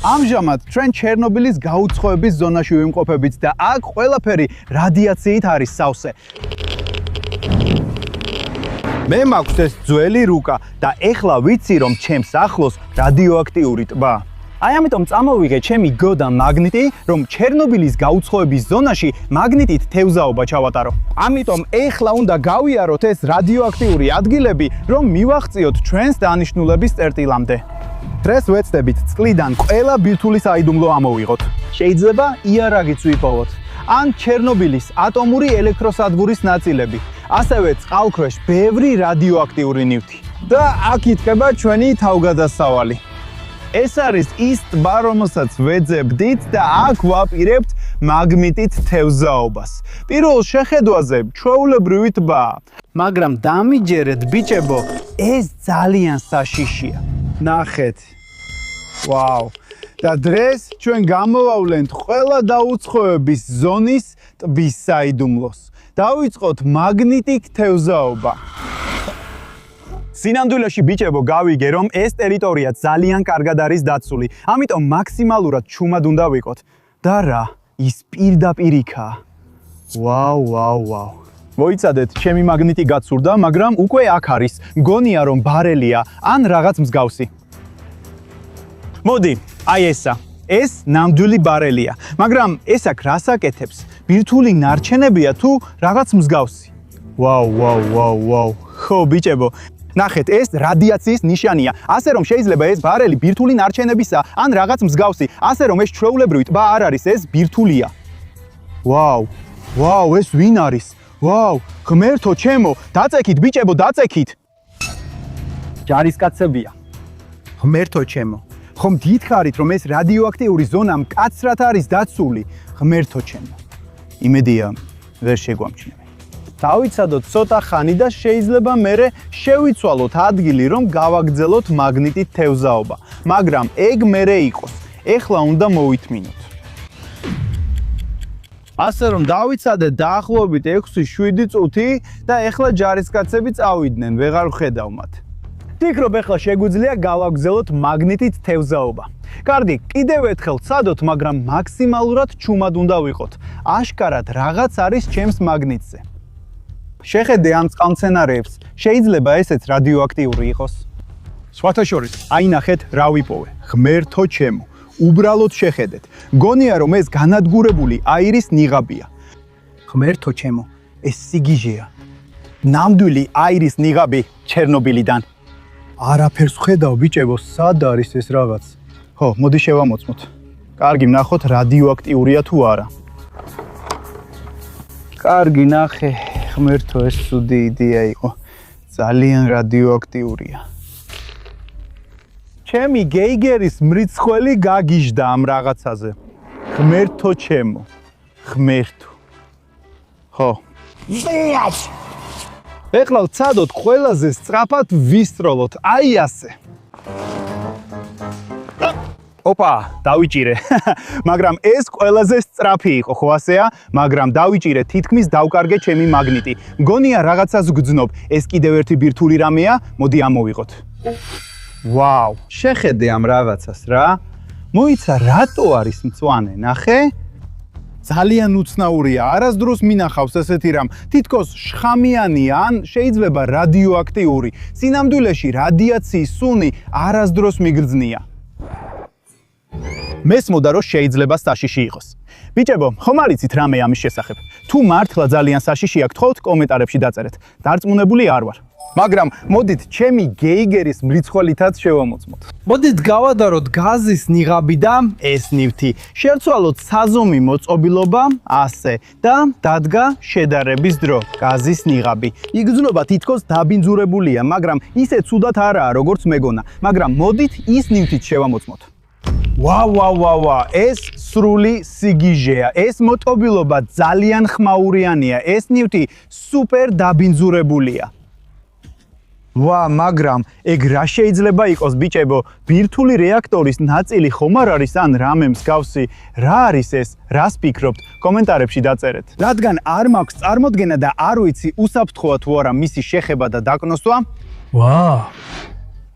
ამჟამად ჩვენ ჩერნობილის გაუცხოების ზონაში ვიმყოფებით და აქ ყველაფერი რადიაციით არის სავსე. მე მაქვს ეს ძველი რუკა და ეხლა ვიცი რომ ჩემს ახლოს რადიოაქტიური ტბა. აი ამიტომ წამოვიღე ჩემი გო და მაგნიტი, რომ ჩერნობილის გაუცხოების ზონაში მაგნიტით თევზაობა ჩავატარო. ამიტომ ეხლა უნდა გავიაროთ ეს რადიოაქტიური ადგილები, რომ მივაღწიოთ ჩვენს დანიშნულების წერტილამდე. დღეს ვეცდებით წყლიდან ყველა ბირთვული საიდუმლო ამოვიღოთ. შეიძლება იარაღიც ვიპოვოთ, ან ჩერნობილის ატომური ელექტროსადგურის ნაწილები, ასევე წყალქვეშ ბევრი რადიოაქტიური ნივთი. და აქ იწყება ჩვენი თავგადასავალი. ეს არის ის ტბა, რომელსაც ვეძებდით და აქ ვაპირებთ მაგნიტით თევზაობას. პირველ შეხედვაზე ჩვეულებრივი ტბაა, მაგრამ დამიჯერეთ ბიჭებო, ეს ძალიან საშიშია. ნახეთ. ვაუ. და დღეს ჩვენ გამოვავლენთ ყველა დაუცხოების ზონის ტბის საიდუმლოს. დავიწყოთ მაგნიტით თევზაობა. სინამდვილეში ბიჭებო გავიგე რომ ეს ტერიტორია ძალიან კარგად არის დაცული, ამიტომ მაქსიმალურად ჩუმად უნდა ვიყოთ. და რა, ის პირდაპირ იქაა. ვაუ. მოიცადეთ, ჩემი მაგნიტი გაცურდა, მაგრამ უკვე აქ არის. მგონია რომ ბარელია ან რაღაც მსგავსი. მოდი, აი ესა. ეს ნამდვილი ბარელია, მაგრამ ეს აქ რას აკეთებს? ბირთვული ნარჩენებია თუ რაღაც მსგავსი? ვაუ. ხო ბიჭებო, ნახეთ, ეს რადიაციის ნიშანია. ასე რომ შეიძლება ეს ბარელი ბირთვული ნარჩენებისა ან რაღაც მსგავსი, ასე რომ ეს ჩვეულებრივი ტბა არ არის, ეს ბირთვულია. ვაუ, ეს ვინ არის? ვაუ, ღმერთო ჩემო, დაწექით ბიჭებო, დაწექით. ჯარისკაცებია. ღმერთო ჩემო. ხომ გითხარით რომ ეს რადიოაქტიური ზონა მკაცრად არის დაცული? ღმერთო ჩემო. იმედია ვერ შეგვამჩნევენ. დავიცადოთ ცოტა ხანი და შეიძლება მერე შევიცვალოთ ადგილი, რომ გავაგრძელოთ მაგნიტით თევზაობა, მაგრამ ეგ მერე იყოს. ეხლა უნდა მოვითმინოთ. ასე რომ დავიცადეთ დაახლოებით 6-7 წუთი და ეხლა ჯარისკაცები წავიდნენ, ვეღარ ვხედავ მათ. ვფიქრობ ეხლა შეგვიძლია გავაგრძელოთ მაგნიტით თევზაობა. კარგი, კიდევ ერთხელ ვცადოთ, მაგრამ მაქსიმალურად ჩუმად უნდა ვიყოთ. აშკარად რაღაც არის ჩემს მაგნიტზე. შეხედე ამ წყალმცენარეებს, შეიძლება ესეც რადიოაქტიური იყოს. სხვათა შორის, აი ნახეთ რა ვიპოვე. ღმერთო ჩემო, უბრალოდ შეხედეთ. მგონია რომ ეს განადგურებული აირის ნიღაბია. ღმერთო ჩემო, ეს სიგიჟეა. ნამდვილი აირის ნიღაბი ჩერნობილიდან. არაფერს ვხედავ ბიჭებო, სად არის ეს რაღაც? ხო, მოდი შევამოწმოთ. კარგი, ვნახოთ რადიოაქტიურია თუ არა. კარგი, ნახე. ღმერთო, ეს ცუდი იდეა იყო. ძალიან რადიოაქტიურია. ჩემი გეიგერის მრიცხველი გაგიჟდა ამ რაღაცაზე. ღმერთო ჩემო. ღმერთო. ხო. ეხლა ვცადოთ ყველაზე სწრაფად ვისწროლოთ. აი ასე. ოპა, დავიჭირე. მაგრამ ეს ყველაზე სწრაფი იყო, ხო ასეა? მაგრამ დავიჭირე, თითქმის დავკარგე ჩემი მაგნიტი. მგონია რაღაცას გძნობ. ეს კიდევ ერთი ბირთვული რამეა, მოდი ამოვიღოთ. ვაუ, შეხედე ამ რაღაცას რა. მოიცა რატო არის მწვანე, ნახე? ძალიან უცნაურია, არასდროს მინახავს ესეთი რამ. თითქოს შხამიანია ან შეიძლება რადიოაქტიური. სინამდვილეში რადიაციის სუნი არასდროს მიგრძნია. მესმოდა რომ შეიძლება საშიში იყოს. ბიჭებო, ხომ არიცით რამე ამის შესახებ? თუ მართლა ძალიან საშიშია გთხოვთ კომენტარებში დაწერეთ. დარწმუნებული არ ვარ. მაგრამ მოდით ჩემი გეიგერის მრიცხველითაც შევამოწმოთ. მოდით გავადაროთ გაზის ნიღაბი და ეს ნივთი. შევცვალოთ საზომი მოწყობილობა, ასე და დადგა შედარების დრო, გაზის ნიღაბი. იგრძნობა თითქოს დაბინძურებულია, მაგრამ ისე ცუდად არაა, როგორც მეგონა. მაგრამ მოდით ის ნივთით შევამოწმოთ. ვაუ, ეს სრული სიგიჟეა. ეს მოწყობილობა ძალიან ხმაურიანია. ეს ნივთი სუპერ დაბინძურებულია. მაგრამ ეგ რა შეიძლება იყოს ბიჭებო? ბირთვული რეაქტორის ნაწილი ხომ არ არის ან რამე მსგავსი? რა არის ეს? რას ფიქრობთ? კომენტარებში დაწერეთ. რადგან არ მაქვს წარმოდგენა და არ ვიცი უსაფრთხოა თუ არა მისი შეხება და დაკნოსვა.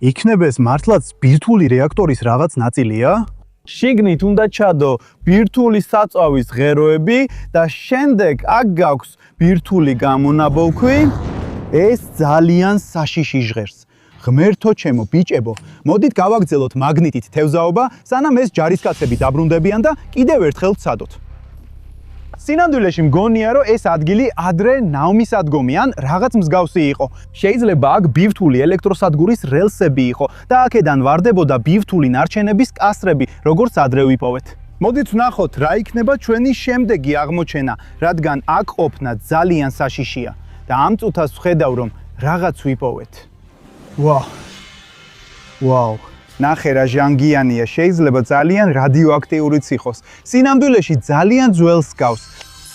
იქნება ეს მართლაც ბირთვული რეაქტორის რაღაც ნაწილია? შიგნით უნდა ჩადო ბირთვული საწვავის ღეროები და შემდეგ აქ გაქვს ბირთვული გამონაბოლქვი. ეს ძალიან საშიში ჟღერს. ღმერთო ჩემო ბიჭებო, მოდით გავაგრძელოთ მაგნიტით თევზაობა, სანამ ეს ჯარისკაცები დაბრუნდებიან და კიდევ ერთხელ ვცადოთ. სინამდვილეში მგონია, რომ ეს ადგილი ადრე ნავმისადგომი ან რაღაც მსგავსი იყო. შეიძლება აქ ბირთვული ელექტროსადგურის რელსები იყო და აქედან ვარდებოდა ბირთვული ნარჩენების კასრები, როგორც ადრე ვიპოვეთ. მოდით ვნახოთ, რა იქნება ჩვენი შემდეგი აღმოჩენა, რადგან აქ ყოფნა ძალიან საშიშია და ამ წუთას ვხედავ, რომ რაღაც ვიპოვეთ. ვაუ. ნახე რა ჟანგიანია, შეიძლება ძალიან რადიოაქტიურიც იყოს. სინამდვილეში ძალიან ძველს გავს.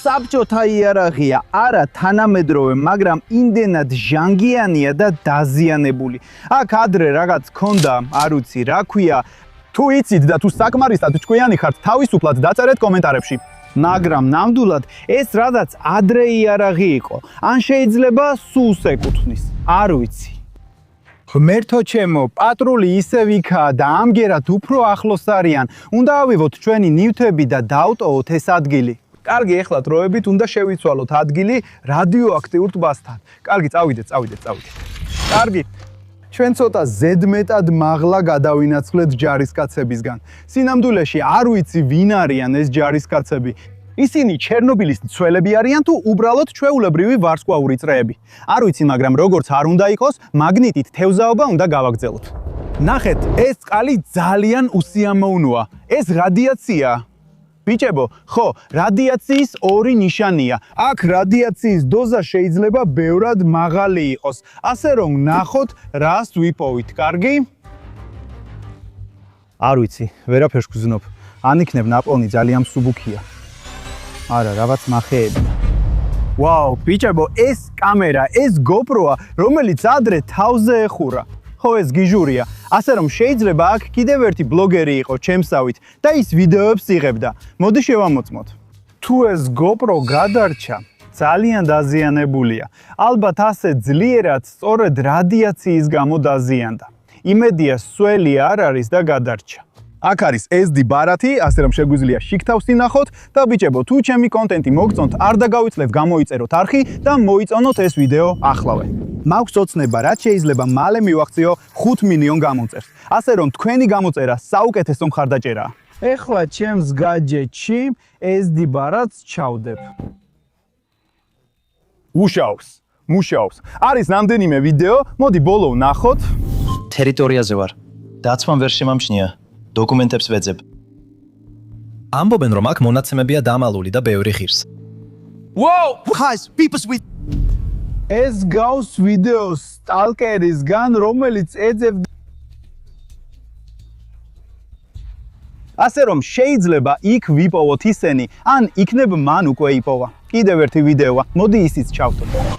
საბჭოთა იარაღია, არა თანამედროვე, მაგრამ იმდენად ჟანგიანია და დაზიანებული. აქ ადრე რაღაც ქონდა, არ ვიცი, რა ქვია. თუ იცით და თუ საკმარისად ჭკვიანი ხართ, თავისუფლად დაწერეთ კომენტარებში. მაგრამ ნამდვილად ეს რაღაც ადრე იარაღი იყო. ან შეიძლება სულს ეკუთვნის, არ ვიცი. ღმერთო ჩემო, პატრული ისევ იქაა და ამგერად უფრო ახლოს არიან. უნდა ავიღოთ ჩვენი ნივთები და დავტოვოთ ეს ადგილი. კარგი, ეხლა დროებით უნდა შევიცვალოთ ადგილი რადიოაქტიურ ტბასთან. კარგი, წავიდეთ. კარგი. ჩვენ ცოტა ზედმეტად მაღლა გადავინაცვლეთ ჯარისკაცებისგან. სინამდვილეში არ ვიცი ვინ არიან ეს ჯარისკაცები. ისინი ჩერნობილის მცველები არიან თუ უბრალოდ ჩვეულებრივი ვარსკვლავური წრეები. არ ვიცი, მაგრამ როგორც არ უნდა იყოს, მაგნიტით თევზაობა უნდა გავაგრძელოთ. ნახეთ, ეს წყალი ძალიან უსიამოვნოა. ეს რადიაციაა. ბიჭებო, ხო, რადიაციის ორი ნიშანია. აქ რადიაციის დოზა შეიძლება ბევრად მაღალი იყოს. ასე რომ ნახოთ, რას ვიპოვით, კარგი? არ ვიცი, ვერაფერს გვზნობ. ან იქნებ ნაპოვნი ძალიან მსუბუქია. არა, რაღაც მახეებია. ვაუ, ბიჭებო, ეს კამერა, ეს GoPro-ა, რომელიც ადრე თავზე ეხურა. ხო, ეს გიჟურია. ასე რომ შეიძლება აქ კიდევ ერთი ბლოგერი იყო ჩემსავით და ის ვიდეოებს იღებდა. მოდი შევამოწმოთ. თუ ეს GoPro გადარჩა, ძალიან დაზიანებულია. ალბათ ასე ძლიერად სწორედ რადიაციის გამო დაზიანდა. იმედია, სველი არ არის და გადარჩა. აქ არის SD ბარათი, ასე რომ შეგვიძლია შიგთავსი ნახოთ და ბიჭებო, თუ ჩემი კონტენტი მოგწონთ, არ დაგავიწყდეთ გამოიწეროთ არხი და მოიწონოთ ეს ვიდეო ახლავე. მაქვს ოცნება, რაც შეიძლება მალე მივახციო 5 მილიონ გამოწერს. ასე რომ თქვენი გამოწერა საუკეთესო მხარდაჭერაა. ეხლა ჩემს გაჯეტში SD ბარათს ჩავდებ. მუშაობს. არის რამდენიმე ვიდეო, მოდი ბოლო ვნახოთ. ტერიტორიაზე ვარ. დაცვამ ვერ შემამჩნია. დოკუმენტებს ვეძებ. ამბობენ, რომ აქ მონაცემებია დამალული და ბევრი ღირს. Whoa! Guys, people's with ეს გავს ვიდეოს სტალკერისგან, რომელიც ეძებდა. ასე რომ შეიძლება იქ ვიპოვოთ ისინი, ან იქნებ მან უკვე იპოვა. კიდევ ერთი ვიდეოა. მოდი ისიც ჩავთვალოთ.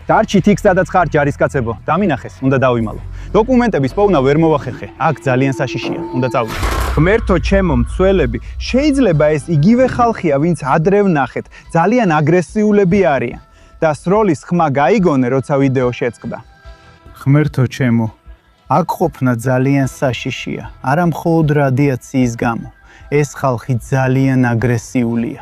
დარჩით იქ, სადაც ხარ ჯარისკაცებო. დამინახეს, უნდა დავიმალო. დოკუმენტების პოვნა ვერ მოვახერხე. აქ ძალიან საშიშია. უნდა წავიდე. ღმერთო ჩემო მცველები, შეიძლება ეს იგივე ხალხია, ვინც ადრე ვნახეთ. ძალიან აგრესიულები არიან. და სროლის ხმა გაიგონე, როცა ვიდეო შეწყდა. ღმერთო ჩემო, აქ ყოფნა ძალიან საშიშია. არა მხოლოდ რადიაციის გამო. ეს ხალხი ძალიან აგრესიულია.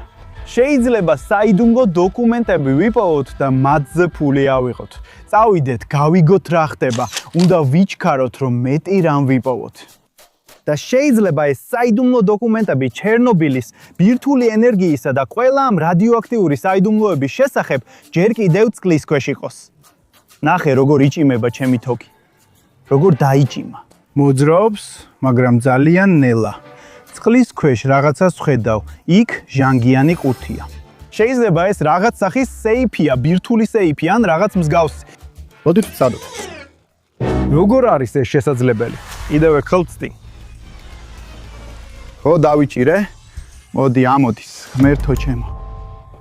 შეიძლება საიდუმლო დოკუმენტები ვიპოვოთ და მათზე ფული ავიღოთ. წავიდეთ, გავიგოთ რა ხდება. უნდა ვიჩქაროთ, რომ მეტი რამ ვიპოვოთ. და შეიძლება ეს საიდუმლო დოკუმენტები ჩერნობილის, ბირთვული ენერგიისა და ყველა ამ რადიოაქტიური საიდუმლოების შესახებ ჯერ კიდევ წყლის ქვეშ იყოს. ნახე, როგორ იჭიმება ჩემი თოქი. როგორ დაიჭიმა. მოძრაობს, მაგრამ ძალიან ნელა. წყლის ქვეშ რაღაცას ვხედავ. იქ ჟანგიანი ყუთია. შეიძლება ეს რაღაც სახის სეიფია, ბირთვული სეიფი ან რაღაც მსგავსი. მოდით ვცადოთ. როგორ არის ეს შესაძლებელი? კიდევ ერთხელ ვწდი. ხო, დავიჭირე. მოდი, ამოდის, ღმერთო ჩემო.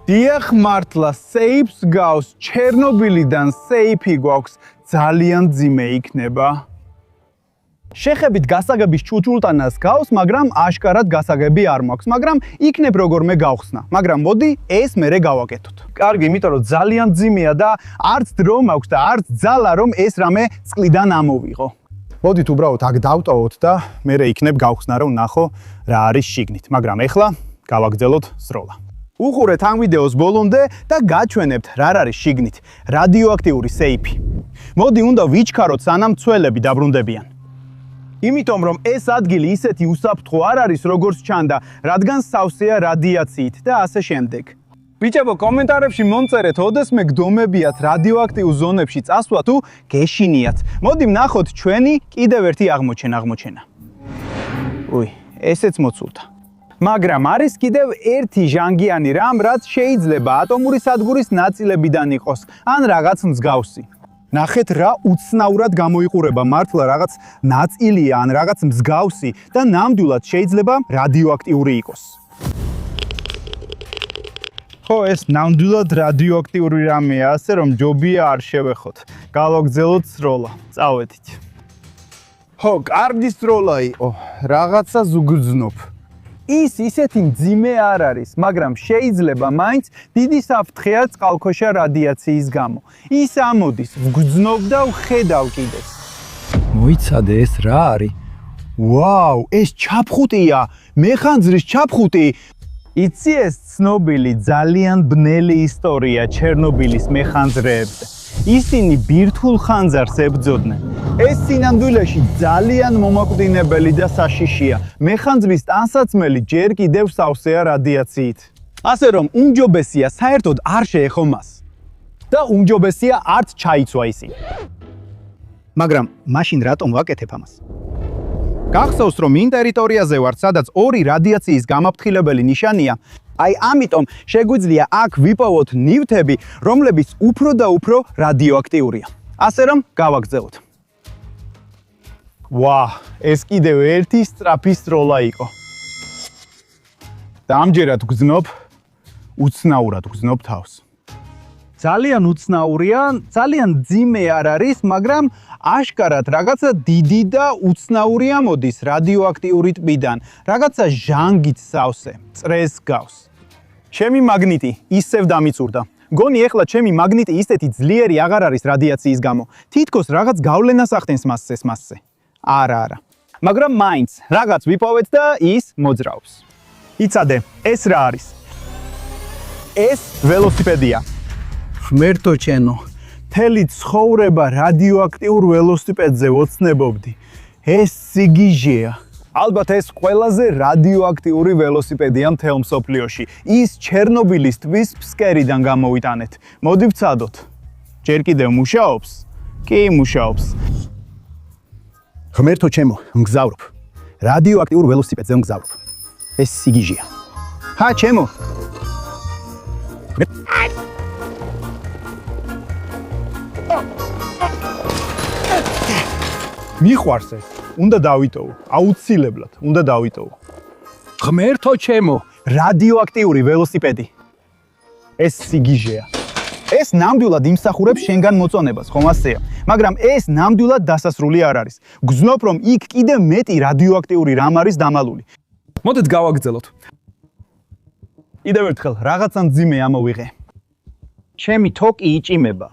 დიახ, მართლა, სეიფს გავს, ჩერნობილიდან სეიფი გვაქვს, ძალიან ძიმე იქნება. შეხებით გასაგების ჩუჩულტანას გავს, მაგრამ აშკარად გასაგები არ მაქვს, მაგრამ იქნებ როგორმე გავხსნა. მაგრამ მოდი, ეს მერე გავაკეთოთ. კარგი, იმიტომ რომ ძალიან ძიმეა და არც დრო მაქვს და არც ძალა რომ ეს რამე წყლიდან ამოვიღო. მოდით უბრალოდ აქ დავტოვოთ და მე იქნებ გავხსნა რომ ნახო რა არის შიგნით, მაგრამ ეხლა გავაგრძელოთ სროლა. უყურეთ ამ ვიდეოს ბოლომდე და გაჩვენებთ რა არის შიგნით. რადიოაქტიური სეიფი. მოდი უნდა ვიჩქაროთ სანამ ცველები დაბრუნდებიან. იმიტომ რომ ეს ადგილი ისეთი უსაფრთხო არ არის როგორც ჩანდა, რადგან სავსეა რადიაციით და ასე შემდეგ. ბიჭებო, კომენტარებში მომწერეთ, ოდესმე გდომებიათ რადიოაქტიურ ზონებში წასვლა თუ გეშინიათ. მოდი ვნახოთ ჩვენი კიდევ ერთი აღმოჩენა. უი, ესეც მოცულთა. მაგრამ არის კიდევ ერთი ჟანგიანი რამ, რაც შეიძლება ატომური სადგურის ნაწილებიდან იყოს, ან რაღაც მსგავსი. ნახეთ რა უცნაურად გამოიყურება მართლა რაღაც ნაწილია ან რაღაც მსგავსი და ნამდვილად შეიძლება რადიოაქტიური იყოს. ხო, ეს ნამდვილად რადიოაქტიური რამეა, ასე რომ ჯობია არ შევეხოთ. გავაგრძელოთ სროლა. წავედით. ხო, კარგი სროლა იყო. რაღაცა ზუგრძნობ. ის ისეთი მძიმე არ არის, მაგრამ შეიძლება მაინც დიდი საფრთხეა წყალქვეშა რადიაციის გამო. ის ამოდის, ვგრძნობ და ვხედავ კიდეც. მოიცადე, ეს რა არის? ვაუ, ეს ჩაფხუტია, მეხანძრის ჩაფხუტი. იცი ეს ცნობილი ძალიან ბნელი ისტორია ჩერნობილის მეხანძრეებზე. ისინი ბირთვულ ხანძარს ებრძოდნენ. ეს სინამდვილეში ძალიან მომაკვდინებელი და საშიშია. მეხანძრის ტანსაცმელი ჯერ კიდევ სავსეა რადიაციით. ასე რომ უმჯობესია საერთოდ არ შეეხო მას. და უმჯობესია არც ჩაიცვა ისინი. მაგრამ მაშინ რატომ ვაკეთებ ამას? გახსოვს რომ იმ ტერიტორიაზე ვარ, სადაც ორი რადიაციის გამაფრთხილებელი ნიშანია. აი ამიტომ შეგვიძლია აქ ვიპოვოთ ნივთები, რომლებიც უფრო და უფრო რადიოაქტიურია. ასე რომ გავაგრძელოთ. ვა, ეს კიდევ ერთი სწრაფი სროლა იყო. და ამჯერად ვგრძნობ, უცნაურად ვგრძნობ თავს. ძალიან უცნაურია, ძალიან ძიმე არ არის, მაგრამ აშკარად რაღაცა დიდი და უცნაური ამოდის რადიოაქტიური ტბიდან, რაღაცა ჟანგით სავსე, წრეს გავს. ჩემი მაგნიტი ისევ დამიწურდა. გონი ეხლა ჩემი მაგნიტი ისეთი ძლიერი აღარ არის რადიაციის გამო. თითქოს რაღაც გავლენას ახდენს მასზე. არა. მაგრამ მაინც რაღაც ვიპოვეთ და ის მოძრაობს. იცადე, ეს რა არის? ეს ველოსიპედია. ღმერთო ჩემო, მთელი ცხოვრება რადიოაქტიურ ველოსიპედზე ვოცნებობდი. ეს სიგიჟეა. ალბათ ეს ყველაზე რადიოაქტიური ველოსიპედია მთელ მსოფლიოში. ის ჩერნობილის ტბის ფსკერიდან გამოვიტანეთ. მოდი ვცადოთ. ჯერ კიდევ მუშაობს? კი, მუშაობს. ღმერთო ჩემო, მგზავრობ. რადიოაქტიურ ველოსიპედზე მგზავრობ. ეს სიგიჟეა. ჰა, ჩემო. მიყვარს ეს. უნდა დავიტოვო. აუცილებლად უნდა დავიტოვო. ღმერთო ჩემო, რადიოაქტიური ველოსიპედი. ეს სიგიჟეა. ეს ნამდვილად იმსახურებს შენგან მოწონებას, ხომ ასეა? მაგრამ ეს ნამდვილად დასასრული არ არის. გძნობ რომ იქ კიდევ მეტი რადიოაქტიური რამ არის დამალული. მოდით გავაგრძელოთ. კიდევ ერთხელ რაღაცა მძიმე ამოვიღე. ჩემი თოკი იჭიმება.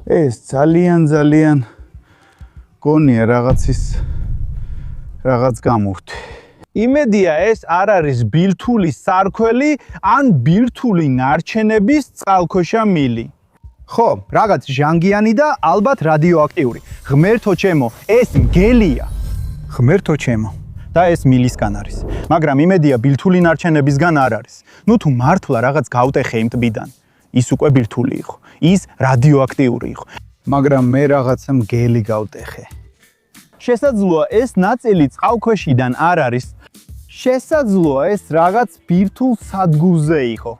ეს ძალიან გონია რაღაც გამოვთი. იმედია ეს არ არის ბირთვული სარქველი ან ბირთვული ნარჩენების წყალქვეშა მილი. ხო, რაღაც ჟანგიანი და ალბათ რადიოაქტიური. ღმერთო ჩემო, ეს მგელია. ღმერთო ჩემო. და ეს მილისგან არის. მაგრამ იმედია ბირთვული ნარჩენებისგან არ არის. ნუ თუ მართლა რაღაც გავტეხე იმ ტბიდან. ის უკვე ბირთვული იყო. ის რადიოაქტიური იყო. მაგრამ მე რაღაცა მგელი გავტეხე. შესაძლოა ეს ნაწილი წყალქვეშიდან არ არის. შესაძლოა ეს რაღაც ბირთვულ სადგურზე იყო.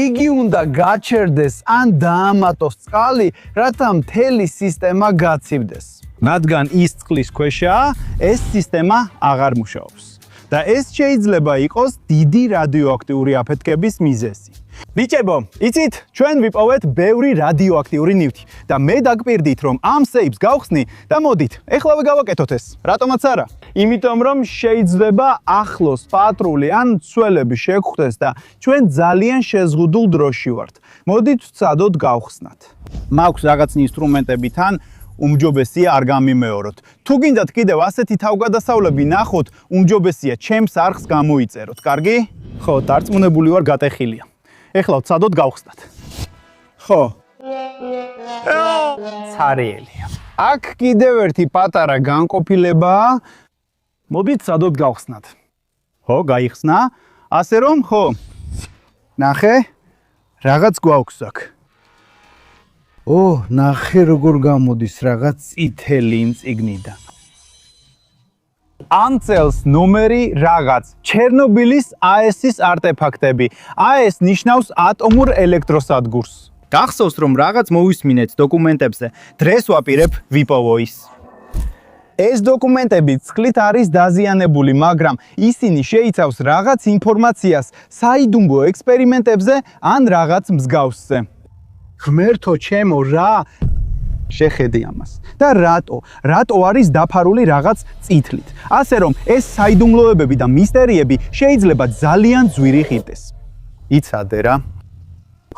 იგი უნდა გაჩერდეს ან დაამატოს წყალი, რათა მთელი სისტემა გაცივდეს. რადგან ის წყლის ქვეშაა, ეს სისტემა აღარ მუშაობს. და ეს შეიძლება იყოს დიდი რადიოაქტიური აფეთქების მიზეზი. ბიჭებო, იცით, ჩვენ ვიპოვეთ ბევრი რადიოაქტიური ნივთი და მე დაგპირდით, რომ ამ სეიფს გავხსნი და მოდით, ეხლავე გავაკეთოთ ეს. რატომაც არა? იმიტომ რომ შეიძლება ახლოს პატრული ან ცველები შეგხვდეს და ჩვენ ძალიან შეზღუდულ დროში ვართ. მოდით ვცადოთ გავხსნათ. მაქვს რაღაც ინსტრუმენტები თან, უმჯობესია არ გამიმეოროთ. თუ გინდათ კიდევ ასეთი თავგადასავლები ნახოთ, უმჯობესია ჩემს არხს გამოიწეროთ. კარგი? ხო, დარწმუნებული ვარ გატეხილია. ეხლა ვცადოთ გავხსნათ. ხო. ცარიელია. აქ კიდევ ერთი პატარა განყოფილებაა. მოდით ვცადოთ გავხსნათ. ხო, გაიხსნა. ასე რომ, ხო. ნახე, რაღაც გვაქვს აქ. ნახე როგორ გამოდის რაღაც წითელი წიგნიდან. ამ წელს ნომერი რაღაც ჩერნობილის AES-ის არტეფაქტები. AES ნიშნავს ატომურ ელექტროსადგურს. გახსოვს რომ რაღაც მოვისმინეთ დოკუმენტებზე. დღეს ვაპირებ VIPO-ის. ეს დოკუმენტები წყლით არის დაზიანებული, მაგრამ ისინი შეიცავს რაღაც ინფორმაციას საიდუმლო ექსპერიმენტებზე ან რაღაც მსგავსზე. ღმერთო ჩემო, რა შეხედე ამას. და რატო არის დაფარული რაღაც წითლით. ასე რომ ეს საიდუმლოებები და მისტერიები შეიძლება ძალიან ძვირი ხილდეს. იცადე რა.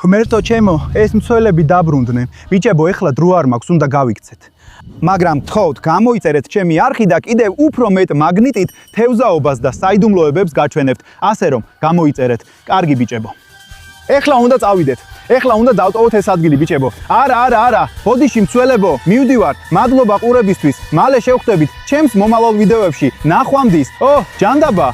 ღმერთო ჩემო, ეს მცველები დაბრუნდნენ. ბიჭებო, ეხლა დრო არ მაქვს, უნდა გავიქცეთ. მაგრამ თხოვთ, გამოიწერეთ ჩემი არხი და კიდევ უფრო მეტ მაგნიტით თევზაობას და საიდუმლოებებს გაჩვენებთ. ასე რომ, გამოიწერეთ. კარგი ბიჭებო. ეხლა უნდა წავიდეთ. ეხლა უნდა დავტოვოთ ეს ადგილი ბიჭებო. არა. ბოდიში მცველებო, მივდივარ. მადლობა ყურებისთვის. მალე შევხვდებით ჩემს მომავალ ვიდეოებში. ნახვამდის. ჯანდაბა.